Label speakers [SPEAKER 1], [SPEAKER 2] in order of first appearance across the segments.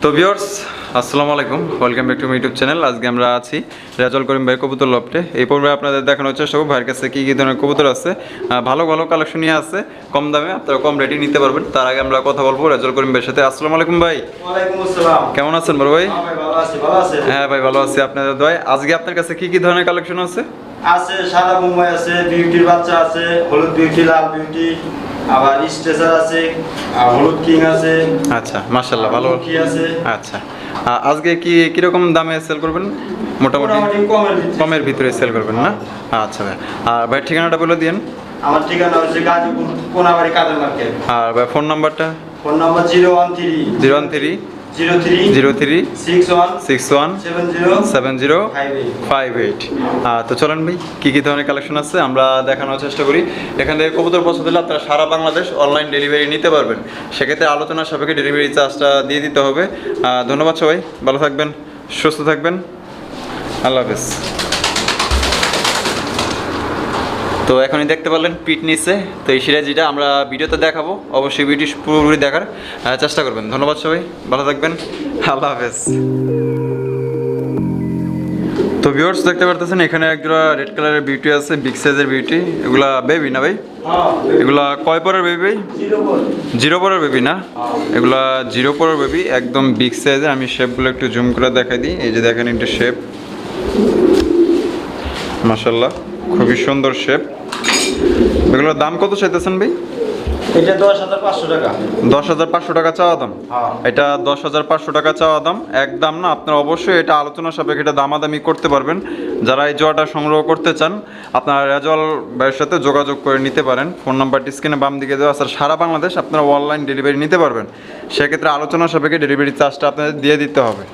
[SPEAKER 1] তো ভিউয়ার্স আসসালামু আলাইকুম, welcome back to my YouTube channel. আজকে আমরা আছি রেজাউল করিম ভাই কবুতর লফটে। এই পর্বে আপনাদের দেখানোর চেষ্টা করব ভাইয়ের কাছে কী কী ধরনের কবুতর আছে। ভালো ভালো কালেকশন নিয়ে আছে, কম দামে আপনারা কম রেটে নিতে পারবেন। তার আগে আমরা কথা বলবো রেজাউল করিম ভাইয়ের সাথে। আসসালামু আলাইকুম ভাই।
[SPEAKER 2] ওয়ালাইকুম আসসালাম।
[SPEAKER 1] কেমন আছেন বড় ভাই?
[SPEAKER 2] হ্যাঁ ভাই, ভালো আছি। ভালো আছেন?
[SPEAKER 1] হ্যাঁ ভাই, ভালো আছি আপনাদের দোয়ায়। আজকে আপনার কাছে কী কী ধরনের কালেকশন আছে?
[SPEAKER 2] আছে সাদা মুম্বাই আছে, বিউটির বাচ্চা আছে, হলুদ বিউটি, লাল বিউটি, আবার স্ট্রেচার আছে, আর হলুদ কিং আছে।
[SPEAKER 1] আচ্ছা, মাশাআল্লাহ, ভালো
[SPEAKER 2] কি আছে।
[SPEAKER 1] আচ্ছা, আজকে কি কিরকম দামে সেল করবেন? মোটামুটি কমের ভিতরে সেল করবেন না? আচ্ছা ভাই, আর ভাই ঠিকানাটা বলে দিন।
[SPEAKER 2] আমার ঠিকানা হচ্ছে গাজীপুর কোনাবাড়ি কাদের মার্কেট।
[SPEAKER 1] আর ভাই ফোন নাম্বারটা?
[SPEAKER 2] Phone number 013
[SPEAKER 1] 03
[SPEAKER 2] 61
[SPEAKER 1] 61 70
[SPEAKER 2] 58।
[SPEAKER 1] 58। তো চলেন ভাই, কী কী ধরনের কালেকশন আছে আমরা দেখানোর চেষ্টা করি। এখান থেকে কবুতর পছন্দ হলে আপনারা সারা বাংলাদেশ অনলাইন ডেলিভারি নিতে পারবেন। সেক্ষেত্রে আলোচনার সাপেক্ষে ডেলিভারি চার্জটা দিয়ে দিতে হবে। ধন্যবাদ সবাই, ভালো থাকবেন, সুস্থ থাকবেন, আল্লাহ হাফেজ। তো এখনই দেখতে পারলেন পিট নিচ্ছে। তো এই সিরাজিটা আমরা ভিডিওতে দেখাবো, অবশ্যই ভিডিও পুরোপুরি দেখার চেষ্টা করবেন। ধন্যবাদ সবাই, ভালো থাকবেন, আল্লাহ হাফেজ। তো ভিউয়ার্স দেখতে পারতেছেন এখানে একজোড়া রেড কালারের বিউটি আছে, বিগ সাইজের বিউটি। এগুলা বেবি না ভাই? এগুলা কয় পরের বেবি ভাই? জিরো পরের বেবি না? এগুলা জিরো পরের বেবি, একদম বিগ সাইজের। আমি শেপগুলো একটু জুম করে দেখাই দিই। এই যে দেখেন, এটা শেপ, মাশাআল্লাহ, খুবই সুন্দর শেপ। এগুলোর দাম কত চাইতেছেন ভাই?
[SPEAKER 2] এটা 10,500 টাকা।
[SPEAKER 1] 10,500 টাকা চাওয়া দাম? এটা 10,500 টাকা চাওয়া দাম, একদম না। আপনারা অবশ্যই এটা আলোচনা সাপেক্ষে এটা দামাদামি করতে পারবেন। যারা এই জোড়াটা সংগ্রহ করতে চান আপনারা রেজাউল ভাইয়ের সাথে যোগাযোগ করে নিতে পারেন। ফোন নাম্বারটি স্ক্রিনে বাম দিকে দেওয়া আছে। সারা বাংলাদেশ আপনারা অনলাইন ডেলিভারি নিতে পারবেন। সেক্ষেত্রে আলোচনা সাপেক্ষে ডেলিভারি চার্জটা আপনাদের দিয়ে দিতে হবে।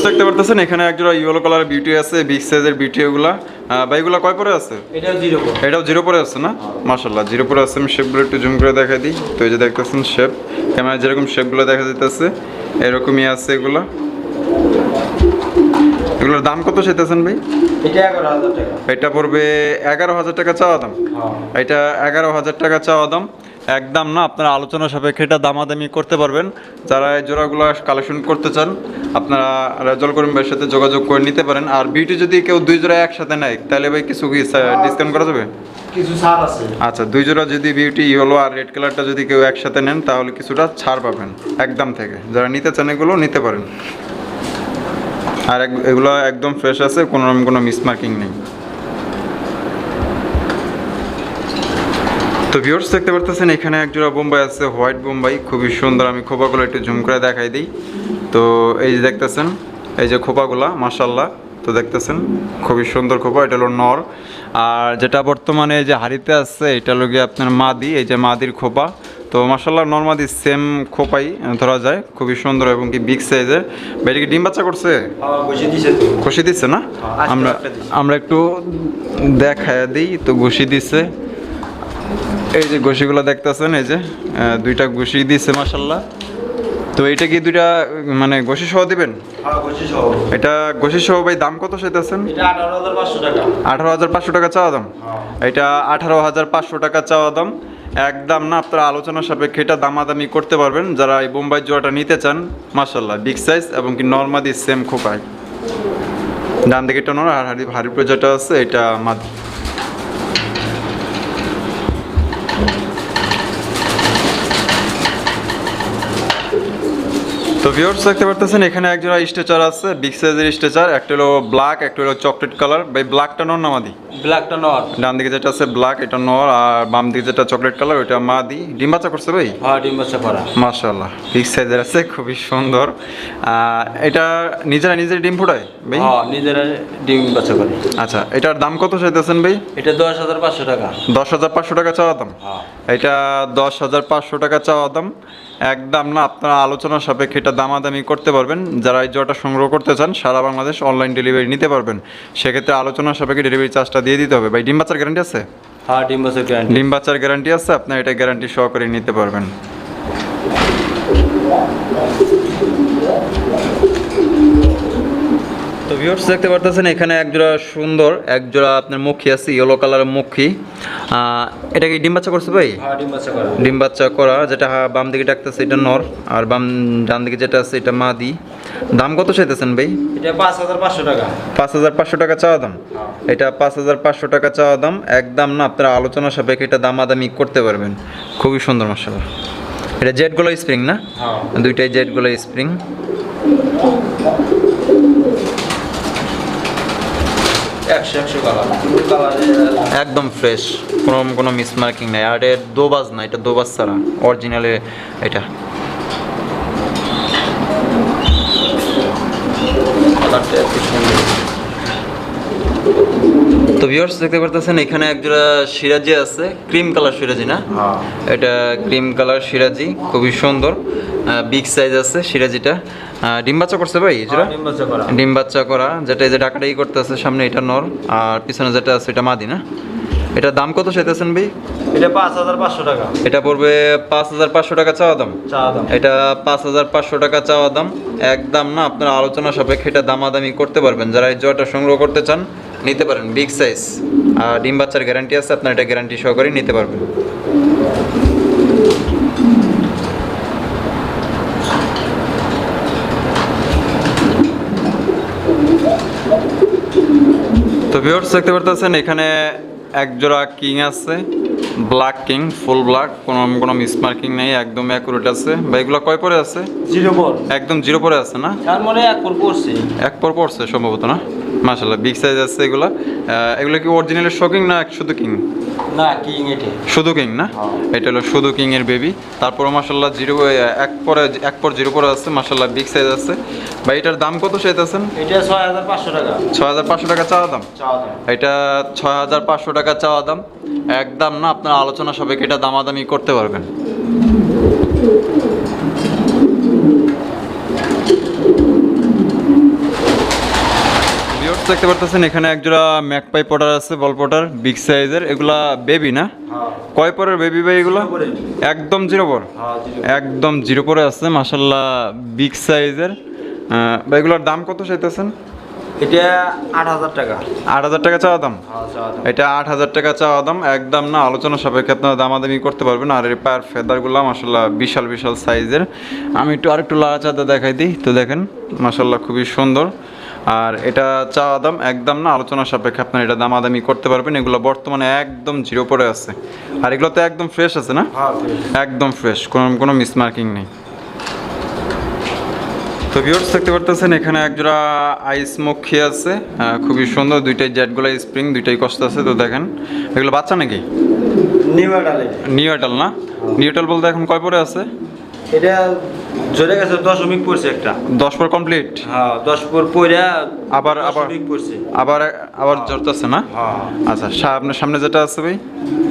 [SPEAKER 1] দেখতে পারতেছেন এখানে একজোড়া ইয়েলো কালারের বিউটি আছে, বিগ সাইজের বিউটি। এগুলা ভাইগুলা কয় পরে আছে? এটাও জিরো পরে আছে না? মাশাআল্লাহ, জিরো পরে আছে। আমি শেপগুলো একটু জুম করে দেখাই দিই। তো এই যে দেখতেছেন শেপ, ক্যামেরা যেরকম শেপগুলো দেখা যাইতেছে এরকমই আছে এগুলা। এগুলোর দাম কত চাইতেছেন ভাই?
[SPEAKER 2] এটা 11,000 টাকা।
[SPEAKER 1] এটা পড়বে 11,000 টাকা চাওয়া দাম। এটা 11,000 টাকা চাওয়া দাম, একদম না। আপনারা আলোচনা সাপেক্ষে এটা দামাদামি করতে পারবেন। যারা এই জোড়াগুলো কালেকশন করতে চান আপনারা রেজাউল করিম ভাইয়ের সাথে যোগাযোগ করে নিতে পারেন। আর বিউটি যদি কেউ দুই জোড়া একসাথে নেয় তাহলে ভাই কিছু কি ডিসকাউন্ট করা যাবে?
[SPEAKER 2] কিছু ছাড় আছে।
[SPEAKER 1] আচ্ছা, দুই জোড়া যদি বিউটি ইয়েলো আর রেড কালারটা যদি কেউ একসাথে নেন তাহলে কিছুটা ছাড় পাবেন একদম থেকে। যারা নিতে চান এগুলো নিতে পারেন। আর এগুলো একদম ফ্রেশ আছে, কোনো মিসমার্কিং নেই। তো ভিউয়ার্স দেখতে পারতেছেন এখানে একজোড়া বোম্বাই আছে, হোয়াইট বোম্বাই, খুবই সুন্দর। আমি খোপাগুলো একটু জুম করে দেখাই দিই। তো এই যে দেখতেছেন, এই যে খোপাগুলা, মাশাআল্লাহ। তো দেখতেছেন খুবই সুন্দর খোপা। এটা হলো নর। আর যেটা বর্তমানে যে হাড়িতে আছে এটা হলো গিয়ে আপনার মাদি। এই যে মাদির খোপা। তো মাশাআল্লাহ নর্মাদি সেম খোপাই ধরা যায়, খুবই সুন্দর এবং কি বিগ সাইজের। বেটি কি ডিম বাচ্চা করছে? ঘষি দিচ্ছে না? আমরা একটু দেখায় দিই। তো ঘষি দিচ্ছে, এই যে ঘষিগুলো দেখতেছেন, এই যে দুইটা ঘষি দিচ্ছে মাশাআল্লাহ। তো এটা কি দুইটা মানে ঘষি সহ দিবেন? এটা ঘষি সহ ভাই দাম কত চাইতেছেন? 18,500 টাকা চাওয়া দাম। এটা 18,500 টাকা চাওয়া দাম, একদম না। আপনারা আলোচনা সাপেক্ষে এটা দামাদামি করতে পারবেন। যারা এই বোম্বাই জোড়াটা নিতে চান, মাশাআল্লাহ বিগ সাইজ এবং কি নর্মাদি সেম খোপায়। ডান দিকে একটা নর আর হাড়ির যেটা আছে এটা মাদি। তো ভিউয়ার্স দেখতে পারতেছেন এখানে একজোড়া স্ট্রেচার আছে, বিগ সাইজের স্ট্রেচার। একটা হলো ব্ল্যাক, একটা হলো চকলেট কালার। ভাই ব্ল্যাকটা নর না মাদি?
[SPEAKER 2] ব্ল্যাকটা নর।
[SPEAKER 1] ডান দিকে যেটা আছে ব্ল্যাক এটা নর, আর বাম দিকে যেটা চকলেট কালার ওইটা মাদি। ডিম বাচ্চা করছে ভাই?
[SPEAKER 2] হ্যাঁ, ডিম বাচ্চা করা।
[SPEAKER 1] মাশাআল্লাহ বিগ সাইজের আছে, খুবই সুন্দর। এটা নিজের ডিম ফোটায় ভাই?
[SPEAKER 2] হ্যাঁ, নিজেরা ডিম বাচ্চা করে।
[SPEAKER 1] আচ্ছা, এটার দাম কত চাইতেছেন ভাই?
[SPEAKER 2] এটা 10,500 টাকা।
[SPEAKER 1] 10,500 টাকা চাওয়া দাম। এটা 10,500 টাকা চাওয়া দাম, একদম না। আপনারা আলোচনা সাপেক্ষে এটা দামাদামি করতে পারবেন। যারা এই জোড়াটা সংগ্রহ করতে চান সারা বাংলাদেশ অনলাইন ডেলিভারি নিতে পারবেন। সেক্ষেত্রে আলোচনা সাপেক্ষে ডেলিভারি চার্জটা দিয়ে দিতে হবে। ভাই ডিম বাচ্চার গ্যারান্টি আছে?
[SPEAKER 2] হ্যাঁ ডিম বাচ্চার গ্যারান্টি।
[SPEAKER 1] ডিম বাচ্চার গ্যারান্টি আছে, আপনার এটা গ্যারান্টি সহকারে নিতে পারবেন। তো ভিউয়ার্স দেখতে পারতেছেন এখানে একজোড়া সুন্দর একজোড়া আপনার মক্ষী আছে, ইয়েলো কালারের মক্ষী। এটা কি ডিম বাচ্চা করছে ভাই?
[SPEAKER 2] হ্যাঁ ডিম বাচ্চা করা।
[SPEAKER 1] ডিম বাচ্চা করা, যেটা বাম দিকে ডাকতেছে এটা নর, আর ডান দিকে যেটা আছে এটা মাদি। দাম কত চাইতেছেন ভাই?
[SPEAKER 2] এটা 5500 টাকা।
[SPEAKER 1] 5500 টাকা চাওয়া দাম। এটা 5500 টাকা চাওয়া দাম, একদম না আপনারা আলোচনা সাপেক্ষে এটা দামাদামি করতে পারবেন। খুবই সুন্দর মাশাআল্লাহ। এটা জেটগুলো স্প্রিং না?
[SPEAKER 2] হ্যাঁ
[SPEAKER 1] দুইটাই জেটগুলো স্প্রিং। একদম ফ্রেশ, কোনো মিসমার্কিং নাই। আর এর দোবাজ না, এটা দোবাজ ছাড়া অরিজিনালে এটা। তো ভিউয়ার্স দেখতে পারতেছেন এখানে একজোড়া সিরাজি আছে, ক্রিম কালার সিরাজি না? এটা ক্রিম কালার সিরাজি, খুবই সুন্দর, বিগ সাইজ আছে সিরাজিটা। ডিম বাচ্চা করছে ভাই যেটা? ডিম বাচ্চা করা, যেটা এই যে ডাকাটাই করতেছে সামনে এটা নর, আর পিছনে যেটা আছে এটা মাদি না? এটা দাম কত চাইতেছেন ভাই?
[SPEAKER 2] এটা 5500 টাকা।
[SPEAKER 1] এটা পড়বে 5500 টাকা চাওয়া দাম। এটা 5500 টাকা চাওয়া দাম, একদম না আপনারা আলোচনা সাপেক্ষে এটা দামাদামি করতে পারবেন। যারা এই জোড়াটা সংগ্রহ করতে চান নিতে পারেন, বিগ সাইজ। আর ডিম বাচ্চার গ্যারান্টি আছে, আপনারা এটা গ্যারান্টি সহকারে নিতে পারবেন। তো ভিউয়ার্স দেখতে পারতেছেন এখানে একজোড়া কিং আছে, ব্ল্যাক কিং, ফুল ব্ল্যাক, কোনো মিসমার্কিং নেই, একদম অ্যাকুরেট আছে। ভাই এগুলো কয় পরে আছে?
[SPEAKER 2] 0 পর।
[SPEAKER 1] একদম 0 পরে আছে না?
[SPEAKER 2] তার মানে 1 পর পড়ছে।
[SPEAKER 1] 1 পর পড়ছে সম্ভবত না? মাশাআল্লাহ বিগ সাইজ আছে এগুলা। এগুলো কি অরিজিনালি শোকিং না শুধু কিং?
[SPEAKER 2] না কিং এটা।
[SPEAKER 1] শুধু কিং না? এটা হলো শুধু কিং এর বেবি। তারপর মাশাআল্লাহ 1 পর 0 পরে আছে, মাশাআল্লাহ বিগ সাইজ আছে। ভাই এটার দাম কত চাইতেছেন?
[SPEAKER 2] এটা 6500 টাকা।
[SPEAKER 1] 6500 টাকা চাওয়া দাম। এটা 6500 টাকা চাওয়া দাম, একদম না আপনার আলোচনা সাপেক্ষে এটা দামাদামি করতে পারবেন। ভিউয়ার্স দেখতে পারতেছেন এখানে একজোড়া ম্যাকপাই পটার আছে, বল পটার, বিগ সাইজের। এগুলা বেবি না? কয় পরের বেবি ভাই এগুলো? একদম 0 পর। একদম 0 পরে আছে, মাশাআল্লাহ বিগ সাইজের। ভাই এগুলোর দাম কত চাইতেছেন?
[SPEAKER 2] এটা 8000 টাকা।
[SPEAKER 1] 8000 টাকা চাওয়া দাম। এটা 8000 টাকা চাওয়া দাম, একদম না আলোচনা সাপেক্ষে আপনারা দামাদামি করতে পারবেন। আর এর পায়ের ফেদারগুলো মাশাআল্লাহ বিশাল বিশাল সাইজের। আমি আরেকটু লাড়াচাড়া দেখাই দিই, তো দেখেন মাশাআল্লাহ খুবই সুন্দর। আর এটা চাওয়া দাম, একদম না আলোচনা সাপেক্ষে আপনারা এটা দামাদামি করতে পারবেন। এগুলো বর্তমানে একদম 0 পরে আছে, আর এগুলো তো একদম ফ্রেশ আছে না? একদম ফ্রেশ, কোনো মিসমার্কিং নেই। তো ভিউয়ার্স দেখতে পারতেছেন এখানে একজোড়া আইস মক্ষী আছে, খুবই সুন্দর। দুইটাই জেটগুলো স্প্রিং, দুইটাই কষ্ট আছে। তো দেখেন এগুলো বাচ্চা নাকি? নিউ অ্যাডাল না? নিউ অ্যাডাল বলতে এখন কয় পরে আছে?
[SPEAKER 2] এটা জোরে গেছে 10 পড়ছে একটা।
[SPEAKER 1] 10 পর কমপ্লিট?
[SPEAKER 2] হ্যাঁ 10 পর পড়া
[SPEAKER 1] আবার
[SPEAKER 2] পড়ছে।
[SPEAKER 1] আবার জড়তেছে না? আচ্ছা আপনার সামনে যেটা আছে ভাই?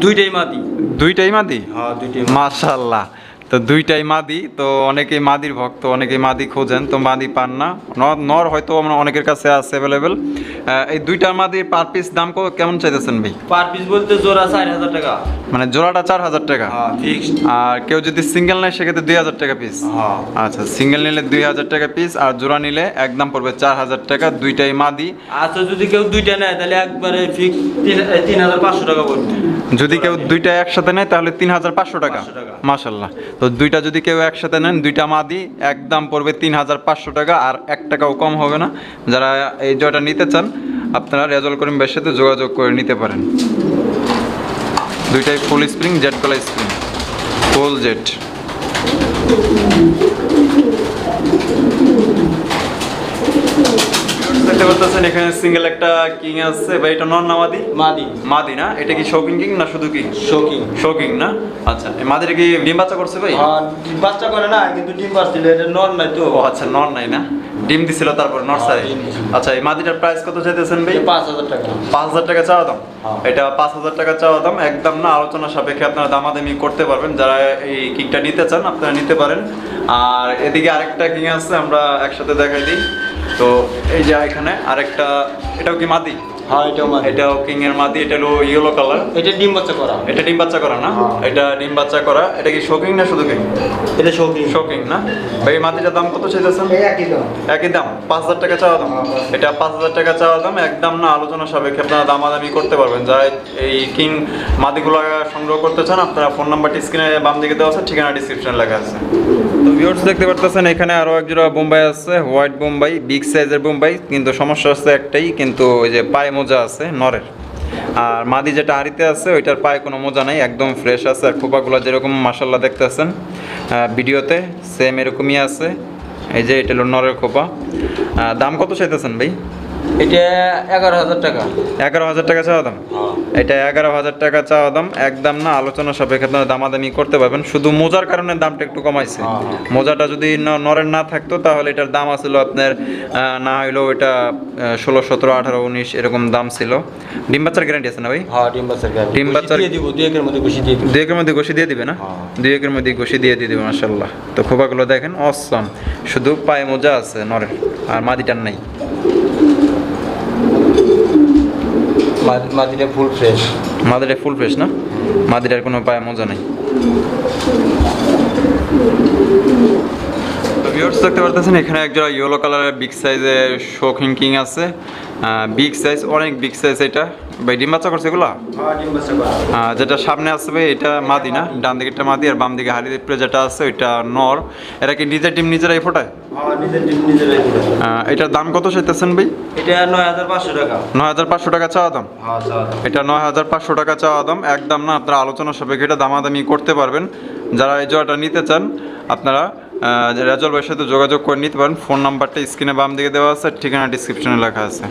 [SPEAKER 2] দুইটাই মাদি।
[SPEAKER 1] দুইটাই মাদি?
[SPEAKER 2] হ্যাঁ দুইটাই।
[SPEAKER 1] মাশাআল্লাহ। তো দুইটাই মাদি, তো অনেকেই মাদির ভক্ত, অনেকেই মাদি খোঁজেন, তো মাদি পান না। নর হয়তো অনেকের কাছে আছে অ্যাভেলেবেল। এই দুইটা মাদির পার পিস দাম কেমন চাইতেছেন ভাই?
[SPEAKER 2] পার পিস বলতে জোড়া 4000 টাকা।
[SPEAKER 1] মানে জোড়াটা 4000 টাকা?
[SPEAKER 2] হ্যাঁ ফিক্সড।
[SPEAKER 1] আর কেউ যদি সিঙ্গেল নেয় সেক্ষেত্রে 2000 টাকা পিস?
[SPEAKER 2] হ্যাঁ।
[SPEAKER 1] আচ্ছা সিঙ্গেল নিলে 2000 টাকা পিস, আর জোড়া নিলে একদম পড়বে 4000 টাকা, দুইটাই মাদি।
[SPEAKER 2] আচ্ছা যদি কেউ দুইটা নেয় তাহলে একবারে ফিক্স 3500 টাকা পড়বে।
[SPEAKER 1] যদি কেউ দুইটা একসাথে নেয় তাহলে 3500 টাকা। মাশাআল্লাহ। তো দুইটা যদি কেউ একসাথে নেন, দুইটা মাদি, একদম পড়বে 3500 টাকা, আর 1 টাকাও কম হবে না। যারা এই জয়টা নিতে চান আপনারা রেজাল্ট করিম ভাইয়ের সাথে যোগাযোগ করে নিতে পারেন। দুইটাই ফুল স্প্রিং, জেট গলা স্প্রিং, ফুল জেট। দেখতে পাচ্ছেন এখানে সিঙ্গেল একটা কিং আছে ভাই, এটা নর না মাদি? মাদি না? এটা কি শোকিং কিং না শুধু কিং? শোকিং না? আচ্ছা এই মাদিটা কি ডিম বাচ্চা করছে ভাই?
[SPEAKER 2] হ্যাঁ বাচ্চা করে না, কিন্তু ডিম পাচ্ছিল। এটা নর নাই তো।
[SPEAKER 1] ও আচ্ছা নর নাই না, ডিম দিছিল তারপর নর সাই। আচ্ছা এই মাদিটার প্রাইস কত চাইতেছেন ভাই?
[SPEAKER 2] 5000 টাকা।
[SPEAKER 1] 5000 টাকা চাওয়া দাম। এটা 5000 টাকা চাওয়া দাম, একদম না আলোচনা সাপেক্ষে আপনারা দামাদামি করতে পারবেন। যারা এই কিংটা নিতে চান আপনারা নিতে পারেন। আর এদিকে আরেকটা কিং আছে, আমরা একসাথে দেখাই দিই। তো এই যে এখানে আরেকটা, এটাও কি মাদি?
[SPEAKER 2] হ্যাঁ এটাও মাদি।
[SPEAKER 1] এটাও কিং এর মাদি, এটা হলো ইয়েলো কালার।
[SPEAKER 2] এটা ডিম বাচ্চা করা।
[SPEAKER 1] এটা ডিম বাচ্চা করা না?
[SPEAKER 2] হ্যাঁ।
[SPEAKER 1] এটা ডিম বাচ্চা করা। এটা কি শোকিং না শুধু কিং?
[SPEAKER 2] এটা শৌখিন।
[SPEAKER 1] শোকিং না? ভাই এই মাদিটার দাম কত চাইতেছেন?
[SPEAKER 2] এই একই দাম।
[SPEAKER 1] একই দাম, 5,000 টাকা চাওয়া দাম।
[SPEAKER 2] হ্যাঁ।
[SPEAKER 1] এটা 5,000 টাকা চাওয়া দাম, একদম না আলোচনা সাপেক্ষে আপনারা দামাদামি করতে পারবেন। যারা এই কিং মাদিগুলো সংগ্রহ করতে চান, আপনারা ফোন নাম্বারটি স্ক্রিনে বাম দিকে দেওয়া আছে, ঠিকানা ডিসক্রিপশনে লেখা আছে। তো ভিউয়ার্স দেখতে পারতেছেন এখানে আরও এক জোড়া বোম্বাই আছে, হোয়াইট বোম্বাই, বিগ সাইজের বোম্বাই। কিন্তু সমস্যা হচ্ছে একটাই, কিন্তু ওই যে পায়ে মোজা আছে নরের। আর মাদি যেটা হাড়িতে আছে ওইটার পায়ে কোনো মোজা নাই, একদম ফ্রেশ আছে। আর খোপাগুলো যেরকম মাশাল্লাহ দেখতেছেন ভিডিওতে সেম এরকমই আছে। এই যে এটা হলো নরের খোপা। দাম কত চাইতেছেন ভাই?
[SPEAKER 2] এটা 11,000 টাকা।
[SPEAKER 1] 11,000 টাকা চাওয়া দাম? এটা 11,000 টাকা চাওয়া দাম, একদম না আলোচনা সাপেক্ষে আপনারা দামাদামি করতে পারবেন। শুধু মোজার কারণে দামটা একটু কমাইছে। মোজাটা যদি নরের না থাকতো তাহলে এটার দাম আসছিল আপনার না হইলেও এটা 16, 17, 18, 19 এরকম দাম ছিল। ডিম বাচ্চার গ্যারান্টি আছে না ভাই?
[SPEAKER 2] হ্যাঁ ডিম বাচ্চার গ্যারান্টি।
[SPEAKER 1] ডিম বাচ্চার
[SPEAKER 2] দিয়ে দিব, 2 একের মধ্যে ঘষি দিয়ে দিব।
[SPEAKER 1] 2 একের মধ্যে ঘষি দিয়ে দিবে না? 2 একের মধ্যে ঘষি দিয়ে দিবে মাশাআল্লাহ। তো খোপাগুলো দেখেন অসম, শুধু পায়ে মোজা আছে নরের, আর মাদিটার নাই।
[SPEAKER 2] মাদিটা ফুল ফ্রেশ।
[SPEAKER 1] মাদিটা ফুল ফ্রেশ না? মাদিটার কোনো পায়ে মোজা নাই। তো ভিউয়ার্স দেখতে পারতেছেন এখানে একজোড়া ইয়েলো কালারের বিগ সাইজের শৌখিন কিং আছে। বিগ সাইজ, অনেক বিগ সাইজ। এটা ভাই ডিম বাচ্চা করছে এগুলা?
[SPEAKER 2] হ্যাঁ ডিম বাচ্চা করা।
[SPEAKER 1] যেটা সামনে আছে ভাই এটা মাদি না? ডান দিকেরটা মাদি, আর বাম দিকে হাড়ি দিপড়ে যেটা আছে ওইটা নর। এরা কি নিজের ডিম নিজেরাই ফোটায়?
[SPEAKER 2] হ্যাঁ নিজের ডিম নিজেরাই ফোটায়।
[SPEAKER 1] এটার দাম কত চাইতেছেন ভাই?
[SPEAKER 2] এটা 9,500 টাকা।
[SPEAKER 1] 9,500 টাকা চাওয়া দাম?
[SPEAKER 2] হ্যাঁ চাওয়া দাম।
[SPEAKER 1] এটা 9,500 টাকা চাওয়া দাম, একদম না আপনারা আলোচনা সাপেক্ষে এটা দামাদামি করতে পারবেন। যারা এই জোড়াটা নিতে চান আপনারা রেজল ভাইয়ের সাথে যোগাযোগ করে নিতে পারেন। ফোন নাম্বারটা স্ক্রিনে বাম দিকে দেওয়া আছে, ঠিকানা ডিসক্রিপশনে লেখা আছে।